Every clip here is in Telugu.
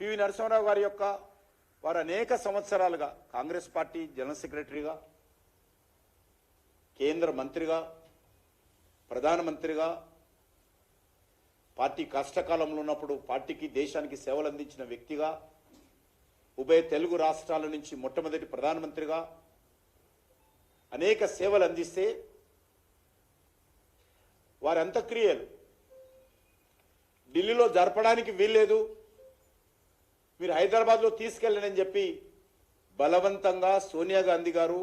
పివి నరసింహారావు గారి యొక్క వారు అనేక సంవత్సరాలుగా కాంగ్రెస్ పార్టీ జనరల్ సెక్రటరీగా, కేంద్ర మంత్రిగా, ప్రధానమంత్రిగా, పార్టీ కష్టకాలంలో ఉన్నప్పుడు పార్టీకి దేశానికి సేవలు అందించిన వ్యక్తిగా, ఉభయ తెలుగు రాష్ట్రాల నుంచి మొట్టమొదటి ప్రధానమంత్రిగా అనేక సేవలు అందిస్తే వారి అంత్యక్రియలు ఢిల్లీలో జరపడానికి వీల్లేదు, మీరు హైదరాబాద్లో తీసుకెళ్ళనని చెప్పి బలవంతంగా సోనియా గాంధీ గారు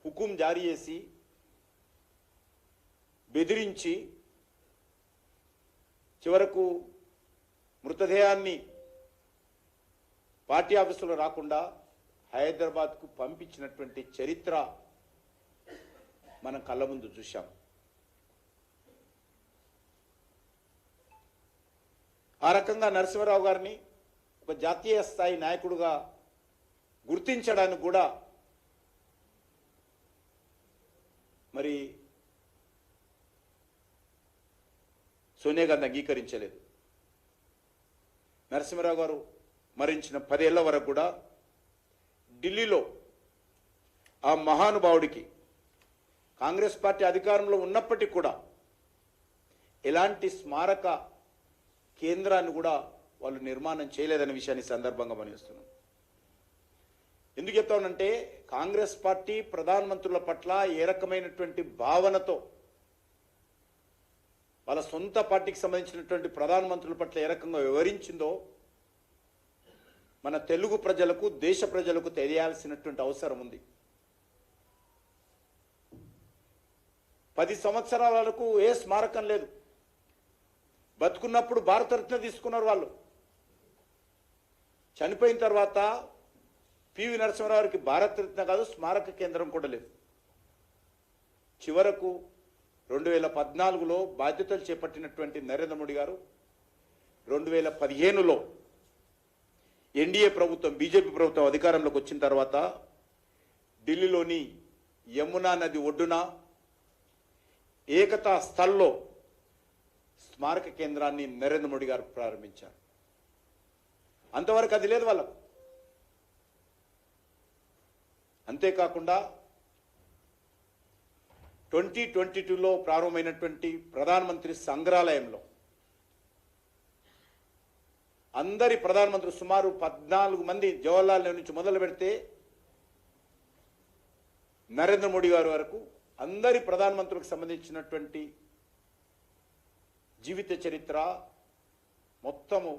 హుకుం జారీ చేసి బెదిరించి చివరకు మృతదేహాన్ని పార్టీ ఆఫీసులో రాకుండా హైదరాబాద్కు పంపించినటువంటి చరిత్ర మనం కళ్ళ ముందు చూశాం. ఆ రకంగా నరసింహారావు గారిని ఒక జాతీయ స్థాయి నాయకుడిగా గుర్తించడానికి కూడా మరి సోనియా గాంధీ అంగీకరించలేదు. నరసింహారావు గారు మరణించిన 10 ఏళ్ల వరకు కూడా ఢిల్లీలో ఆ మహానుభావుడికి కాంగ్రెస్ పార్టీ అధికారంలో ఉన్నప్పటికీ కూడా ఎలాంటి స్మారక కేంద్రాన్ని కూడా వాళ్ళు నిర్మాణం చేయలేదనే విషయాన్ని సందర్భంగా మనవిస్తున్నాం. ఎందుకు చెప్తానంటే కాంగ్రెస్ పార్టీ ప్రధానమంత్రుల పట్ల ఏ రకమైనటువంటి భావనతో వాళ్ళ సొంత పార్టీకి సంబంధించినటువంటి ప్రధానమంత్రుల పట్ల ఏ రకంగా వివరించిందో మన తెలుగు ప్రజలకు, దేశ ప్రజలకు తెలియాల్సినటువంటి అవసరం ఉంది. 10 సంవత్సరాల వరకు ఏ స్మారకం లేదు. బతుకున్నప్పుడు భారతరత్న తీసుకున్నారు వాళ్ళు. చనిపోయిన తర్వాత పివి నరసింహారావుకి భారతరత్న కాదు, స్మారక కేంద్రం కూడా లేదు. చివరకు 2014లో బాధ్యతలు చేపట్టినటువంటి నరేంద్ర మోడీ గారు 2015లో ఎన్డీఏ ప్రభుత్వం, బీజేపీ ప్రభుత్వం అధికారంలోకి వచ్చిన తర్వాత ఢిల్లీలోని యమునా నది ఒడ్డున ఏకతా స్థల్లో స్మారక కేంద్రాన్ని నరేంద్ర మోడీ గారు ప్రారంభించారు. అంతవరకు అది లేదు వాళ్ళకు. అంతేకాకుండా 2022లో ప్రారంభమైనటువంటి ప్రధానమంత్రి సంగ్రహాలయంలో అందరి ప్రధానమంత్రులు సుమారు 14 మంది జవహర్లాల్ నెహ్రూ నుంచి మొదలు పెడితే నరేంద్ర మోడీ గారి వరకు అందరి ప్రధానమంత్రులకు సంబంధించినటువంటి జీవిత చరిత్ర మొత్తము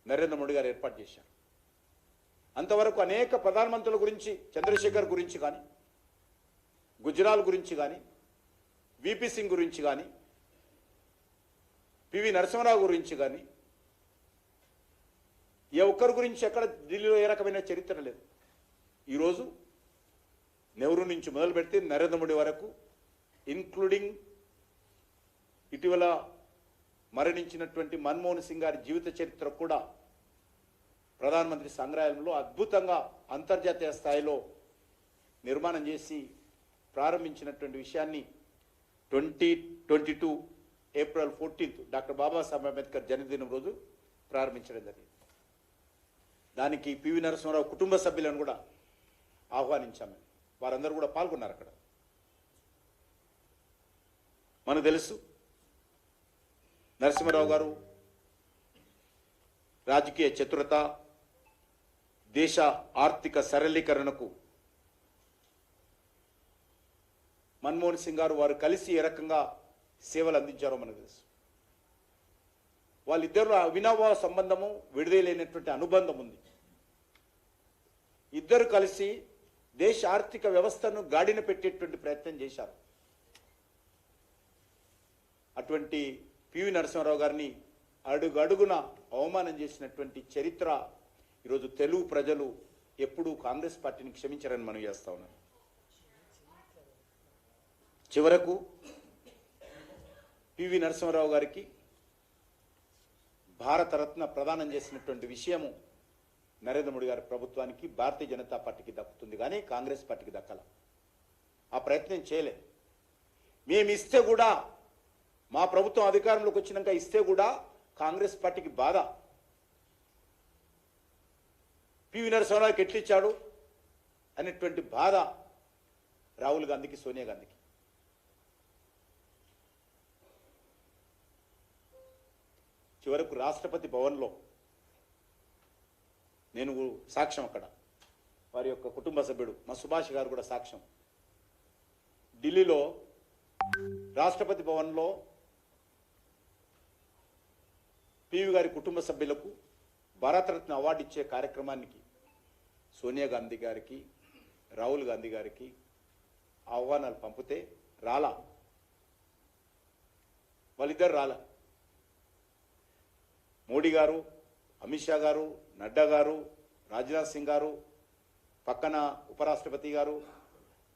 నరేంద్ర మోడీ గారు ఏర్పాటు చేశారు. అంతవరకు అనేక ప్రధానమంత్రుల గురించి, చంద్రశేఖర్ గురించి కానీ, గుజరాల్ గురించి కానీ, విపి సింగ్ గురించి కానీ, పివి నరసింహారావు గురించి కానీ ఏ ఒక్కరి గురించి ఎక్కడ ఢిల్లీలో ఏ రకమైన చరిత్ర లేదు. ఈరోజు నెహ్రూ నుంచి మొదలు పెడితే నరేంద్ర మోడీ వరకు, ఇన్క్లూడింగ్ ఇటీవల మరణించినటువంటి మన్మోహన్ సింగ్ గారి జీవిత చరిత్ర కూడా ప్రధానమంత్రి సంగ్రహాలయంలో అద్భుతంగా అంతర్జాతీయ స్థాయిలో నిర్మాణం చేసి ప్రారంభించినటువంటి విషయాన్ని 2022 ఏప్రిల్ 14 డాక్టర్ బాబాసాహెబ్ అంబేద్కర్ జన్మదినం రోజు ప్రారంభించడం జరిగింది. దానికి పివి నరసింహారావు కుటుంబ సభ్యులను కూడా ఆహ్వానించాము. వారందరూ కూడా పాల్గొన్నారు అక్కడ. మనకు తెలుసు నరసింహారావు గారు రాజకీయ చతురత, దేశ ఆర్థిక సరళీకరణకు మన్మోహన్ సింగ్ గారు వారు కలిసి ఏ రకంగా సేవలు అందించారో మనకు తెలుసు. వాళ్ళిద్దరిలో అవినాభావ సంబంధము, విడుదలైనటువంటి అనుబంధం ఉంది. ఇద్దరు కలిసి దేశ ఆర్థిక వ్యవస్థను గాడిన పెట్టేటువంటి ప్రయత్నం చేశారు. అటువంటి పివి నరసింహారావు గారిని అడుగడుగున అవమానం చేసినటువంటి చరిత్ర ఈరోజు తెలుగు ప్రజలు ఎప్పుడూ కాంగ్రెస్ పార్టీని క్షమించారని మనం చేస్తా ఉన్నాం. చివరకు పివి నరసింహారావు గారికి భారతరత్న ప్రదానం చేసినటువంటి విషయము నరేంద్ర మోడీ గారి ప్రభుత్వానికి, భారతీయ జనతా పార్టీకి దక్కుతుంది, కానీ కాంగ్రెస్ పార్టీకి దక్కల. ఆ ప్రయత్నం చేయలే. మేము ఇస్తే కూడా, మా ప్రభుత్వం అధికారంలోకి వచ్చినాక ఇస్తే కూడా కాంగ్రెస్ పార్టీకి బాధ. పివి నరసింహరావుకి ఎట్లిచ్చాడు అనేటువంటి బాధ రాహుల్ గాంధీకి, సోనియా గాంధీకి. చివరకు రాష్ట్రపతి భవన్లో నేను సాక్ష్యం, అక్కడ వారి యొక్క కుటుంబ సభ్యుడు మా సుభాష్ గారు కూడా సాక్ష్యం. ఢిల్లీలో రాష్ట్రపతి భవన్లో పివి గారి కుటుంబ సభ్యులకు భారతరత్న అవార్డు ఇచ్చే కార్యక్రమానికి సోనియా గాంధీ గారికి, రాహుల్ గాంధీ గారికి ఆహ్వానాలు పంపితే రాలా, వాళ్ళిద్దరు రాలా. మోడీ గారు, అమిత్ షా గారు, నడ్డా గారు, రాజ్నాథ్ సింగ్ గారు, పక్కన ఉపరాష్ట్రపతి గారు,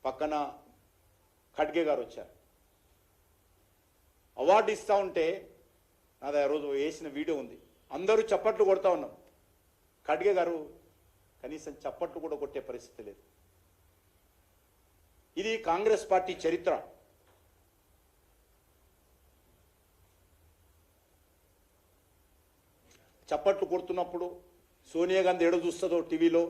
పక్కన ఖడ్గే గారు వచ్చారు. అవార్డు ఇస్తూ ఉంటే నాది ఆ రోజు వేసిన వీడియో ఉంది, అందరూ చప్పట్లు కొడతా ఉన్నాం. ఖడ్గే గారు కనీసం చప్పట్లు కూడా కొట్టే పరిస్థితి లేదు. ఇది కాంగ్రెస్ పార్టీ చరిత్ర. చప్పట్లు కొడుతున్నప్పుడు సోనియా గాంధీ ఎడ చూస్తుందో టీవీలో,